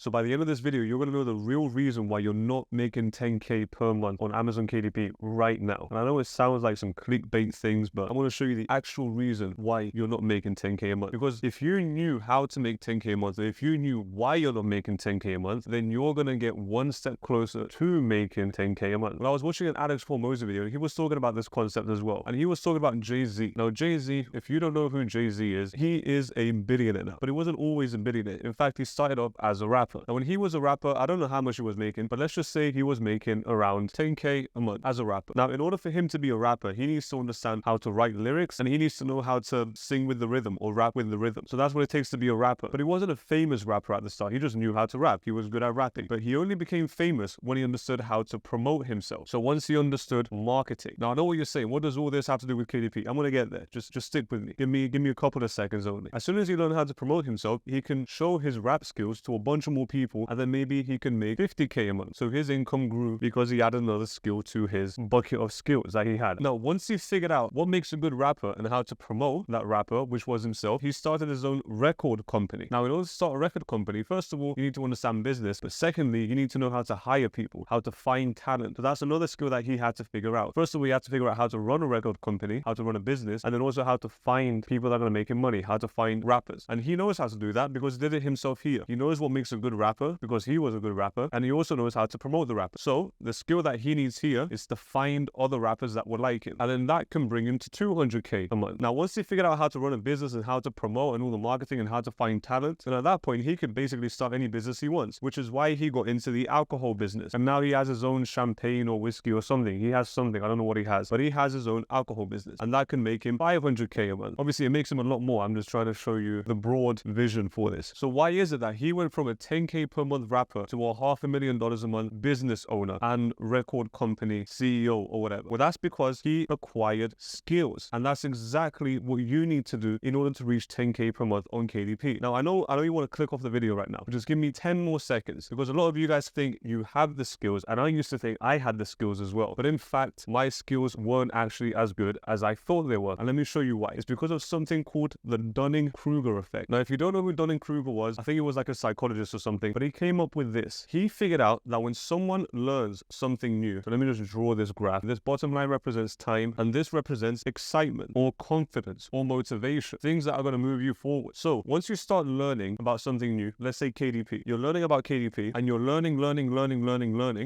So by the end of this video, you're going to know the real reason why you're not making 10K per month on Amazon KDP right now. And I know it sounds like some clickbait things, but I'm going to show you the actual reason why you're not making 10K a month. Because if you knew how to make 10K a month, if you knew why you're not making 10K a month, then you're going to get one step closer to making 10K a month. When I was watching an Alex Formosa video, he was talking about this concept as well. And he was talking about Jay-Z. Now, Jay-Z, if you don't know who Jay-Z is, he is a billionaire now. But he wasn't always a billionaire. In fact, he started off as a rapper. Now, when he was a rapper, I don't know how much he was making, but let's just say he was making around 10K a month as a rapper. Now, in order for him to be a rapper, he needs to understand how to write lyrics and he needs to know how to sing with the rhythm or rap with the rhythm. So that's what it takes to be a rapper. But he wasn't a famous rapper at the start. He just knew how to rap. He was good at rapping. But he only became famous when he understood how to promote himself. So once he understood marketing. Now, I know what you're saying. What does all this have to do with KDP? I'm going to get there. Just stick with me. Give me a couple of seconds only. As soon as he learned how to promote himself, he can show his rap skills to a bunch of more people, and then maybe he can make 50K a month. So his income grew because he added another skill to his bucket of skills that he had. Now, once he figured out what makes a good rapper and how to promote that rapper, which was himself, he started his own record company. Now, in order to start a record company, first of all, you need to understand business, but secondly, you need to know how to hire people, how to find talent. So that's another skill that he had to figure out. First of all, he had to figure out how to run a record company, how to run a business, and then also how to find people that are going to make him money, how to find rappers. And he knows how to do that because he did it himself here. He knows what makes a good rapper because he was a good rapper, and he also knows how to promote the rapper. So the skill that he needs here is to find other rappers that would like him, and then that can bring him to 200K a month. Now, once he figured out how to run a business and how to promote and all the marketing and how to find talent, then at that point he could basically start any business he wants, which is why he got into the alcohol business. And now he has his own champagne or whiskey or something. He has something, I don't know what he has, but he has his own alcohol business, and that can make him 500K a month. Obviously it makes him a lot more. I'm just trying to show you the broad vision for this. So why is it that he went from a 10K per month rapper to a $500,000 a month business owner and record company CEO or whatever? Well, that's because he acquired skills, and that's exactly what you need to do in order to reach 10K per month on KDP. Now, I know you want to click off the video right now, but just give me 10 more seconds, because a lot of you guys think you have the skills, and I used to think I had the skills as well. But in fact, my skills weren't actually as good as I thought they were. And let me show you why. It's because of something called the Dunning-Kruger effect. Now, if you don't know who Dunning-Kruger was, I think he was like a psychologist or something, but he came up with this. He figured out that when someone learns something new, so let me just draw this graph. This bottom line represents time, and this represents excitement or confidence or motivation, things that are going to move you forward. So once you start learning about something new, let's say KDP, you're learning about KDP and you're learning,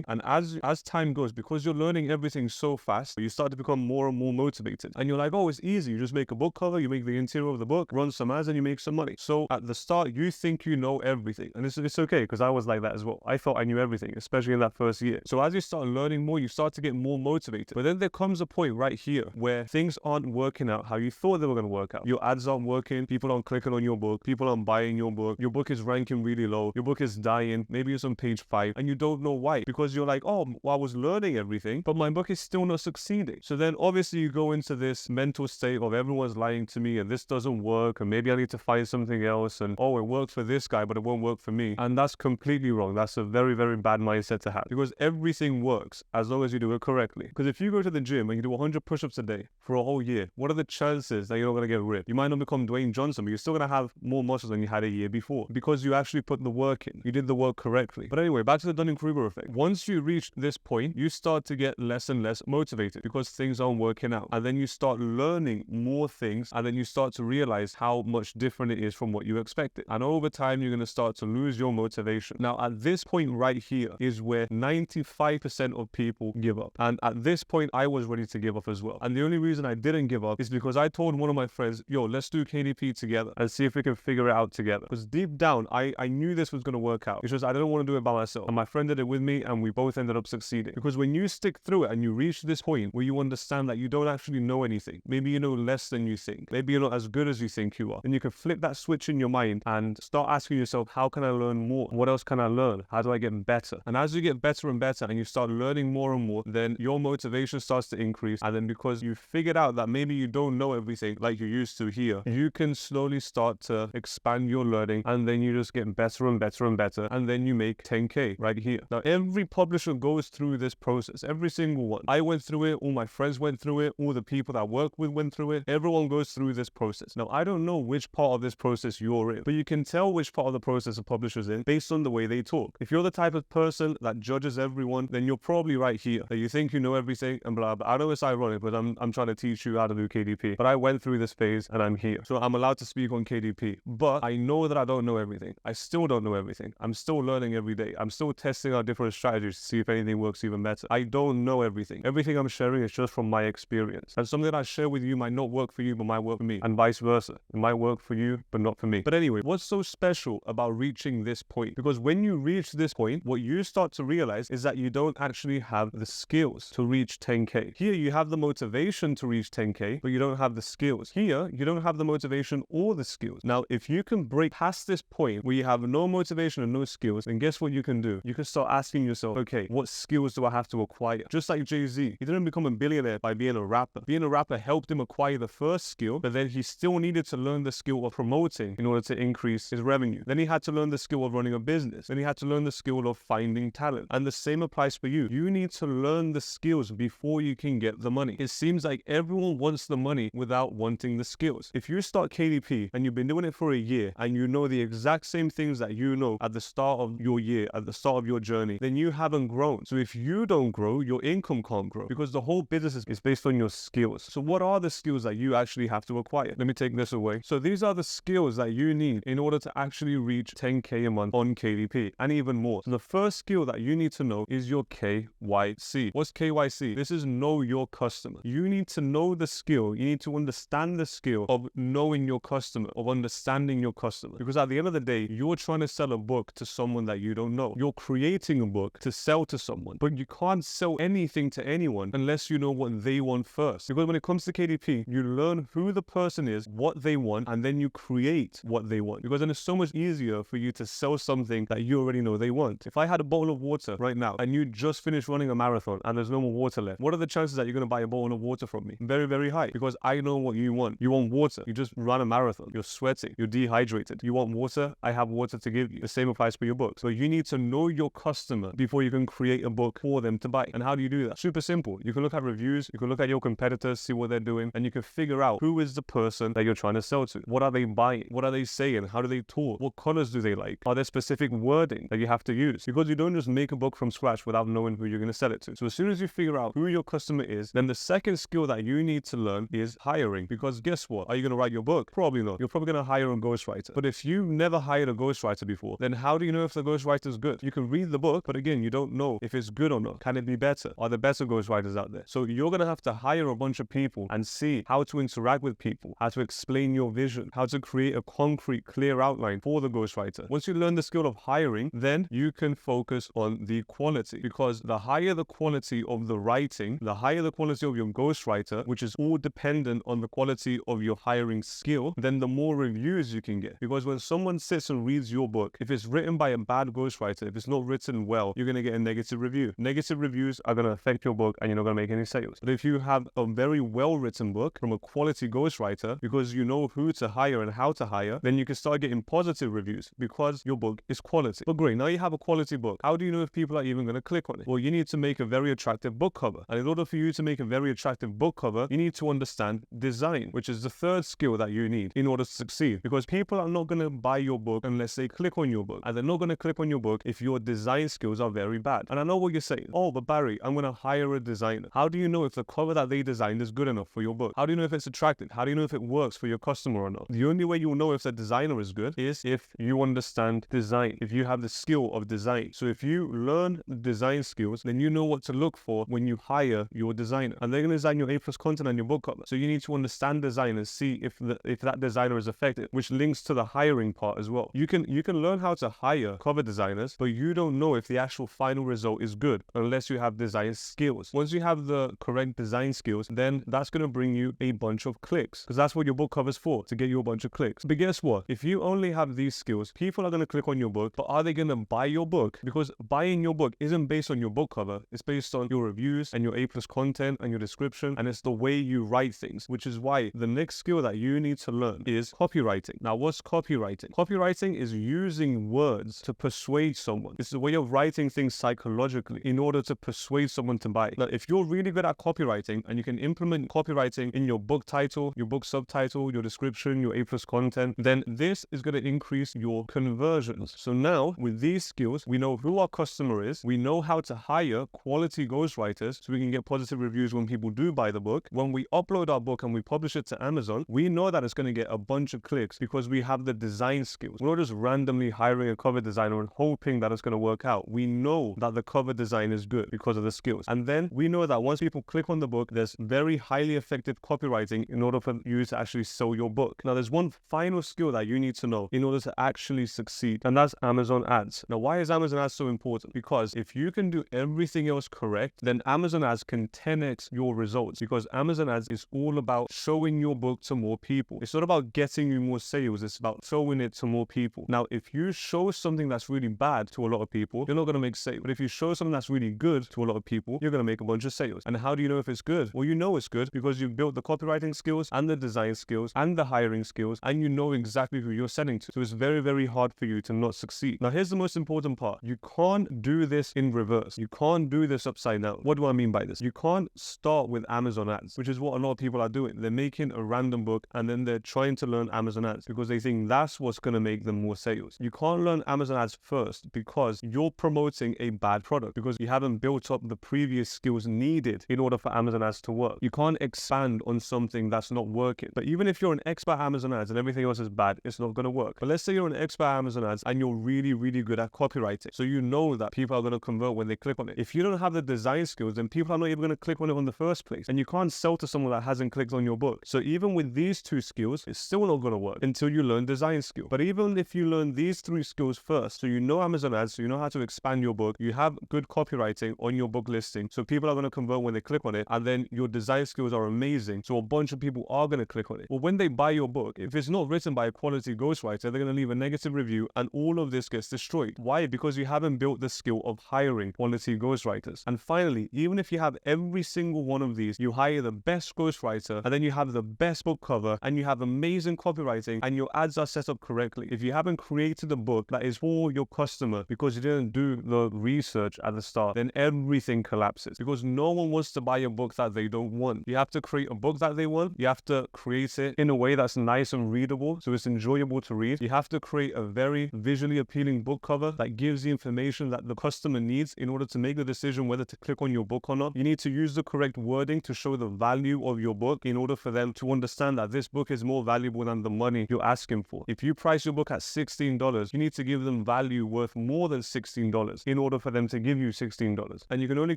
and as time goes, because you're learning everything so fast, you start to become more and more motivated, and you're like, oh, it's easy. You just make a book cover, you make the interior of the book, run some ads, and you make some money. So at the start, you think you know everything, and it's okay, because I was like that as well. I thought I knew everything, especially in that first year. So as you start learning more, you start to get more motivated. But then there comes a point right here where things aren't working out how you thought they were going to work out. Your ads aren't working, people aren't clicking on your book, people aren't buying your book is ranking really low, your book is dying, maybe it's on page 5, and you don't know why, because you're like, oh, well, I was learning everything, but my book is still not succeeding. So then obviously you go into this mental state of everyone's lying to me, and this doesn't work, and maybe I need to find something else, and oh, it worked for this guy, but it won't work for me. And that's completely wrong. That's a very, very bad mindset to have, because everything works as long as you do it correctly. Because if you go to the gym and you do 100 push-ups a day for a whole year, what are the chances that you're not going to get ripped? You might not become Dwayne Johnson, but you're still going to have more muscles than you had a year before, because you actually put the work in. You did the work correctly. But anyway, back to the Dunning-Kruger effect. Once you reach this point, you start to get less and less motivated because things aren't working out. And then you start learning more things, and then you start to realize how much different it is from what you expected. And over time, you're going to start to lose your motivation. Now, at this point right here is where 95% of people give up. And at this point, I was ready to give up as well. And the only reason I didn't give up is because I told one of my friends, yo, let's do KDP together and see if we can figure it out together. Because deep down, I knew this was going to work out. It's just I didn't want to do it by myself. And my friend did it with me, and we both ended up succeeding. Because when you stick through it and you reach this point where you understand that you don't actually know anything, maybe you know less than you think, maybe you're not as good as you think you are, then you can flip that switch in your mind and start asking yourself, how can I learn more? What else can I learn? How do I get better? And as you get better and better and you start learning more and more, then your motivation starts to increase. And then because you figured out that maybe you don't know everything like you used to here, you can slowly start to expand your learning, and then you just get better and better and better, and then you make 10K right here. Now, every publisher goes through this process, every single one. I went through it, all my friends went through it, all the people that I work with went through it. Everyone goes through this process. Now, I don't know which part of this process you're in, but you can tell which part of the process a publisher cultures in based on the way they talk. If you're the type of person that judges everyone, then you're probably right here, that you think you know everything and blah, blah. I know it's ironic, but I'm trying to teach you how to do KDP. But I went through this phase and I'm here. So I'm allowed to speak on KDP. But I know that I don't know everything. I still don't know everything. I'm still learning every day. I'm still testing out different strategies to see if anything works even better. I don't know everything. Everything I'm sharing is just from my experience. And something that I share with you might not work for you, but might work for me. And vice versa. It might work for you, but not for me. But anyway, what's so special about reaching this point? Because when you reach this point, what you start to realize is that you don't actually have the skills to reach 10K. Here, you have the motivation to reach 10K, but you don't have the skills. Here, you don't have the motivation or the skills. Now, if you can break past this point where you have no motivation and no skills, then guess what you can do? You can start asking yourself, okay, what skills do I have to acquire? Just like Jay-Z, he didn't become a billionaire by being a rapper. Being a rapper helped him acquire the first skill, but then he still needed to learn the skill of promoting in order to increase his revenue. Then he had to learn the skill of running a business. Then he had to learn the skill of finding talent. And the same applies for you. You need to learn the skills before you can get the money. It seems like everyone wants the money without wanting the skills. If you start KDP and you've been doing it for a year and you know the exact same things that you know at the start of your year, at the start of your journey, then you haven't grown. So if you don't grow, your income can't grow because the whole business is based on your skills. So what are the skills that you actually have to acquire? Let me take this away. So these are the skills that you need in order to actually reach 10K a month on KDP and even more. So the first skill that you need to know is your KYC. What's KYC? This is know your customer. You need to know the skill. You need to understand the skill of knowing your customer, of understanding your customer. Because at the end of the day, you're trying to sell a book to someone that you don't know. You're creating a book to sell to someone, but you can't sell anything to anyone unless you know what they want first. Because when it comes to KDP, you learn who the person is, what they want, and then you create what they want. Because then it's so much easier for you to sell something that you already know they want. If I had a bottle of water right now and you just finished running a marathon and there's no more water left, what are the chances that you're going to buy a bottle of water from me? Very, very high, because I know what you want. You want water. You just ran a marathon. You're sweating. You're dehydrated. You want water? I have water to give you. The same applies for your books. But you need to know your customer before you can create a book for them to buy. And how do you do that? Super simple. You can look at reviews. You can look at your competitors, see what they're doing, and you can figure out who is the person that you're trying to sell to. What are they buying? What are they saying? How do they talk? What colors do they like? Are there specific wording that you have to use? Because you don't just make a book from scratch without knowing who you're going to sell it to. So as soon as you figure out who your customer is, then the second skill that you need to learn is hiring. Because guess what? Are you going to write your book? Probably not. You're probably going to hire a ghostwriter. But if you've never hired a ghostwriter before, then how do you know if the ghostwriter is good? You can read the book, but again, you don't know if it's good or not. Can it be better? Are there better ghostwriters out there? So you're going to have to hire a bunch of people and see how to interact with people, how to explain your vision, how to create a concrete, clear outline for the ghostwriter. Once you learn the skill of hiring, then you can focus on the quality, because the higher the quality of the writing, the higher the quality of your ghostwriter, which is all dependent on the quality of your hiring skill, then the more reviews you can get. Because when someone sits and reads your book, if it's written by a bad ghostwriter, if it's not written well, you're going to get a negative review. Negative reviews are going to affect your book and you're not going to make any sales. But if you have a very well-written book from a quality ghostwriter, because you know who to hire and how to hire, then you can start getting positive reviews because your book is quality. But great, now you have a quality book. How do you know if people are even going to click on it? Well, you need to make a very attractive book cover. And in order for you to make a very attractive book cover, you need to understand design, which is the third skill that you need in order to succeed. Because people are not going to buy your book unless they click on your book. And they're not going to click on your book if your design skills are very bad. And I know what you're saying. Oh, but Barry, I'm going to hire a designer. How do you know if the cover that they designed is good enough for your book? How do you know if it's attractive? How do you know if it works for your customer or not? The only way you'll know if the designer is good is if you understand design, if you have the skill of design. So if you learn the design skills, then you know what to look for when you hire your designer. And they're going to design your A+ content and your book cover. So you need to understand design and see if that designer is effective, which links to the hiring part as well. You can learn how to hire cover designers, but you don't know if the actual final result is good unless you have design skills. Once you have the correct design skills, then that's going to bring you a bunch of clicks, because that's what your book cover's for, to get you a bunch of clicks. But guess what? If you only have these skills, people are going to click on your book, but are they going to buy your book? Because buying your book isn't based on your book cover. It's based on your reviews and your A+ content and your description, and it's the way you write things, which is why the next skill that you need to learn is copywriting. Now, what's copywriting? Copywriting is using words to persuade someone. It's the way of writing things psychologically in order to persuade someone to buy. Now, if you're really good at copywriting and you can implement copywriting in your book title, your book subtitle, your description, your A+ content, then this is going to increase your conversion conversions. So now with these skills, we know who our customer is. We know how to hire quality ghostwriters so we can get positive reviews when people do buy the book. When we upload our book and we publish it to Amazon, we know that it's going to get a bunch of clicks because we have the design skills. We're not just randomly hiring a cover designer and hoping that it's going to work out. We know that the cover design is good because of the skills. And then we know that once people click on the book, there's very highly effective copywriting in order for you to actually sell your book. Now, there's one final skill that you need to know in order to actually succeed, and that's Amazon ads. Now, why is Amazon ads so important? Because if you can do everything else correct, then Amazon ads can 10x your results, because Amazon ads is all about showing your book to more people. It's not about getting you more sales. It's about showing it to more people. Now, if you show something that's really bad to a lot of people, you're not going to make sales. But if you show something that's really good to a lot of people, you're going to make a bunch of sales. And how do you know if it's good? Well, you know it's good because you've built the copywriting skills and the design skills and the hiring skills, and you know exactly who you're selling to. So it's very, very hard for you to not succeed. Now, here's the most important part. You can't do this in reverse. You can't do this upside down. What do I mean by this? You can't start with Amazon ads, which is what a lot of people are doing. They're making a random book and then they're trying to learn Amazon ads because they think that's what's going to make them more sales. You can't learn Amazon ads first because you're promoting a bad product, because you haven't built up the previous skills needed in order for Amazon ads to work. You can't expand on something that's not working. But even if you're an expert Amazon ads and everything else is bad, it's not going to work. But let's say you're an expert Amazon ads and you're really, really good at copywriting. So you know that people are going to convert when they click on it. If you don't have the design skills, then people are not even going to click on it in the first place. And you can't sell to someone that hasn't clicked on your book. So even with these two skills, it's still not going to work until you learn design skill. But even if you learn these three skills first, so you know Amazon ads, so you know how to expand your book, you have good copywriting on your book listing, so people are going to convert when they click on it, and then your design skills are amazing, so a bunch of people are going to click on it. Well, when they buy your book, if it's not written by a quality ghostwriter, they're going to leave a negative review and all of this gets destroyed. Why? Because you haven't built the skill of hiring quality ghostwriters. And finally, even if you have every single one of these, you hire the best ghostwriter, and then you have the best book cover, and you have amazing copywriting, and your ads are set up correctly. If you haven't created a book that is for your customer because you didn't do the research at the start, then everything collapses, because no one wants to buy a book that they don't want. You have to create a book that they want. You have to create it in a way that's nice and readable, so it's enjoyable to read. You have to create a very visually appealing book cover that gives the information that the customer needs in order to make the decision whether to click on your book or not. You need to use the correct wording to show the value of your book in order for them to understand that this book is more valuable than the money you're asking for. If you price your book at $16, you need to give them value worth more than $16 in order for them to give you $16. And you can only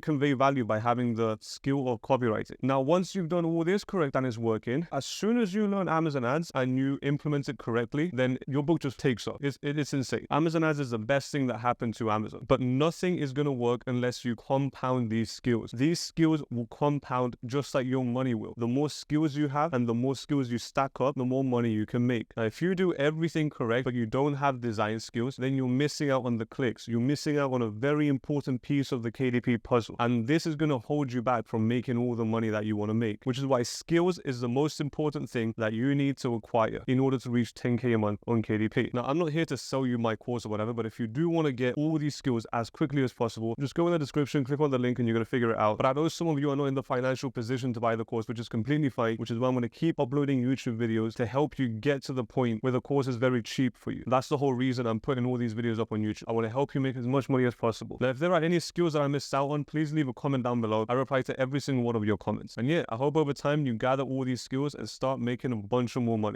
convey value by having the skill of copywriting. Now, once you've done all this correct and it's working, as soon as you learn Amazon ads and you implement it correctly, then your book just takes off. It's insane. Amazon ads is the best thing that happened to Amazon. But nothing is going to work unless you compound these skills. These skills will compound just like your money will. The more skills you have and the more skills you stack up, the more money you can make. Now, if you do everything correct, but you don't have design skills, then you're missing out on the clicks. You're missing out on a very important piece of the KDP puzzle. And this is going to hold you back from making all the money that you want to make, which is why skills is the most important thing that you need to acquire in order to reach 10K a month on KDP. Now, I'm not here to sell you my course or whatever, but if you do want to get all these skills as quickly as possible, just go in the description, click on the link, and you're going to figure it out. But I know some of you are not in the financial position to buy the course, which is completely fine, which is why I'm going to keep uploading YouTube videos to help you get to the point where the course is very cheap for you. That's the whole reason I'm putting all these videos up on YouTube. I want to help you make as much money as possible. Now, if there are any skills that I missed out on, please leave a comment down below. I reply to every single one of your comments. And yeah, I hope over time you gather all these skills and start making a bunch of more money.